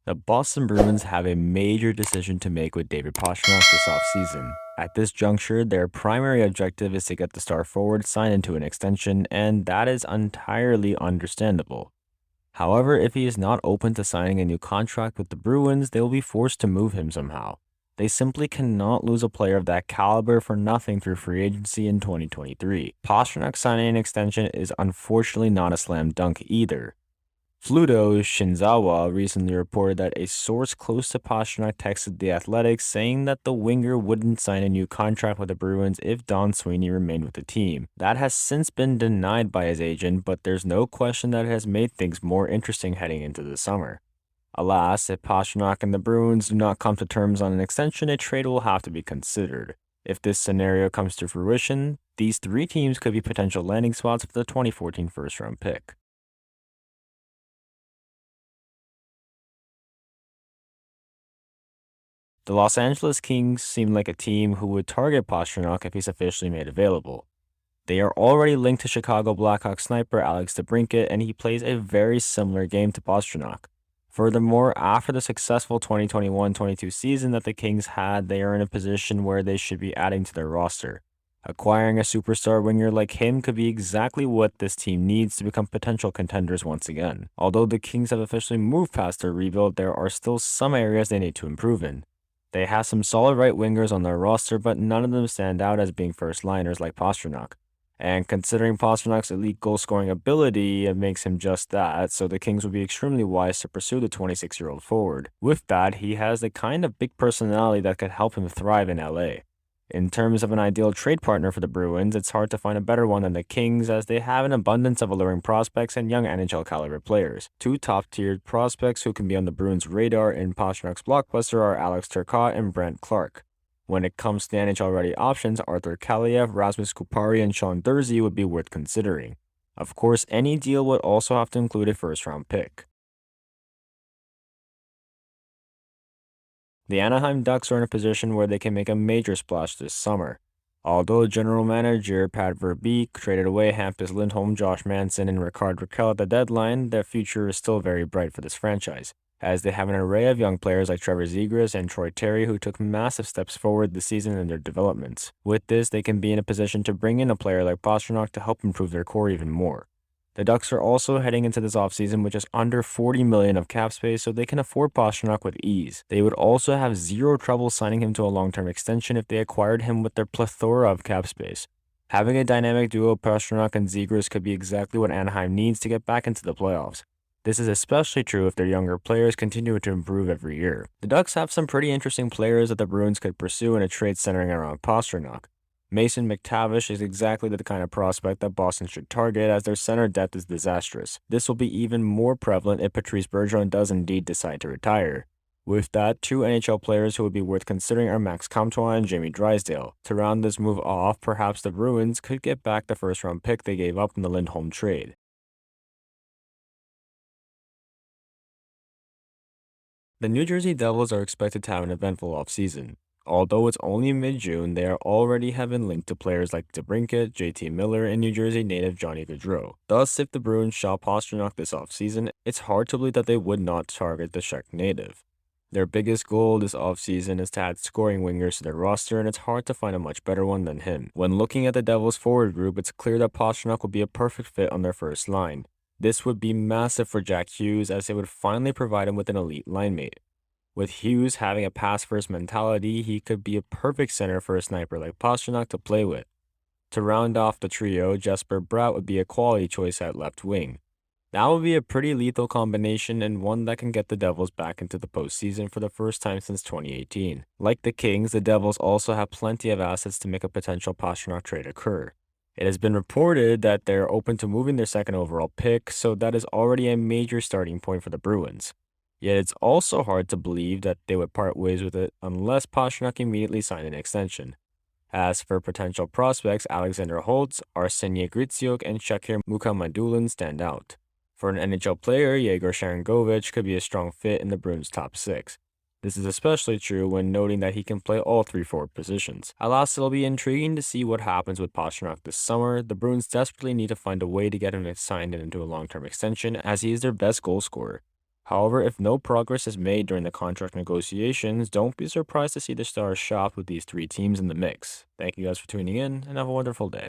The Boston Bruins have a major decision to make with David Pastrnak this offseason. At this juncture, their primary objective is to get the star forward signed into an extension, and that is entirely understandable. However, if he is not open to signing a new contract with the Bruins, they will be forced to move him somehow. They simply cannot lose a player of that caliber for nothing through free agency in 2023. Pastrnak signing an extension is unfortunately not a slam dunk either. Fluto Shinzawa recently reported that a source close to Pastrnak texted The Athletic saying that the winger wouldn't sign a new contract with the Bruins if Don Sweeney remained with the team. That has since been denied by his agent, but there's no question that it has made things more interesting heading into the summer. Alas, if Pastrnak and the Bruins do not come to terms on an extension, a trade will have to be considered. If this scenario comes to fruition, these three teams could be potential landing spots for the 2014 first-round pick. The Los Angeles Kings seem like a team who would target Pastrnak if he's officially made available. They are already linked to Chicago Blackhawks sniper Alex DeBrincat, and he plays a very similar game to Pastrnak. Furthermore, after the successful 2021-22 season that the Kings had, they are in a position where they should be adding to their roster. Acquiring a superstar winger like him could be exactly what this team needs to become potential contenders once again. Although the Kings have officially moved past their rebuild, there are still some areas they need to improve in. They have some solid right wingers on their roster, but none of them stand out as being first liners like Pastrnak. And considering Pasternak's elite goal-scoring ability, it makes him just that, so the Kings would be extremely wise to pursue the 26-year-old forward. With that, he has the kind of big personality that could help him thrive in LA. In terms of an ideal trade partner for the Bruins, it's hard to find a better one than the Kings, as they have an abundance of alluring prospects and young NHL caliber players. Two top-tiered prospects who can be on the Bruins' radar in Pasternak's blockbuster are Alex Turcotte and Brent Clark. When it comes to NHL-ready options, Arthur Kaliev, Rasmus Kupari, and Sean Durzi would be worth considering. Of course, any deal would also have to include a first-round pick. The Anaheim Ducks are in a position where they can make a major splash this summer. Although general manager Pat Verbeek traded away Hampus Lindholm, Josh Manson, and Rickard Rakell at the deadline, their future is still very bright for this franchise, as they have an array of young players like Trevor Zegras and Troy Terry who took massive steps forward this season in their developments. With this, they can be in a position to bring in a player like Pastrnak to help improve their core even more. The Ducks are also heading into this offseason with just under $40 million of cap space, so they can afford Pastrnak with ease. They would also have zero trouble signing him to a long-term extension if they acquired him with their plethora of cap space. Having a dynamic duo, Pastrnak and Zegras, could be exactly what Anaheim needs to get back into the playoffs. This is especially true if their younger players continue to improve every year. The Ducks have some pretty interesting players that the Bruins could pursue in a trade centering around Pastrnak. Mason McTavish is exactly the kind of prospect that Boston should target, as their center depth is disastrous. This will be even more prevalent if Patrice Bergeron does indeed decide to retire. With that, two NHL players who would be worth considering are Max Comtois and Jamie Drysdale. To round this move off, perhaps the Bruins could get back the first-round pick they gave up in the Lindholm trade. The New Jersey Devils are expected to have an eventful offseason. Although it's only mid-June, they already have been linked to players like DeBrincat, JT Miller, and New Jersey native Johnny Gaudreau. Thus, if the Bruins shop Pastrnak this offseason, it's hard to believe that they would not target the Czech native. Their biggest goal this offseason is to add scoring wingers to their roster, and it's hard to find a much better one than him. When looking at the Devils' forward group, it's clear that Pastrnak would be a perfect fit on their first line. This would be massive for Jack Hughes, as it would finally provide him with an elite line mate. With Hughes having a pass-first mentality, he could be a perfect center for a sniper like Pastrnak to play with. To round off the trio, Jesper Bratt would be a quality choice at left wing. That would be a pretty lethal combination, and one that can get the Devils back into the postseason for the first time since 2018. Like the Kings, the Devils also have plenty of assets to make a potential Pastrnak trade occur. It has been reported that they're open to moving their second overall pick, so that is already a major starting point for the Bruins. Yet it's also hard to believe that they would part ways with it unless Pastrnak immediately signed an extension. As for potential prospects, Alexander Holtz, Arsenije Gritsiuk, and Shakir Mukhamadullin stand out. For an NHL player, Yegor Sharangovich could be a strong fit in the Bruins' top six. This is especially true when noting that he can play all three forward positions. Alas, it'll be intriguing to see what happens with Pastrnak this summer. The Bruins desperately need to find a way to get him signed into a long-term extension, as he is their best goal scorer. However, if no progress is made during the contract negotiations, don't be surprised to see the Stars shopped with these three teams in the mix. Thank you guys for tuning in, and have a wonderful day.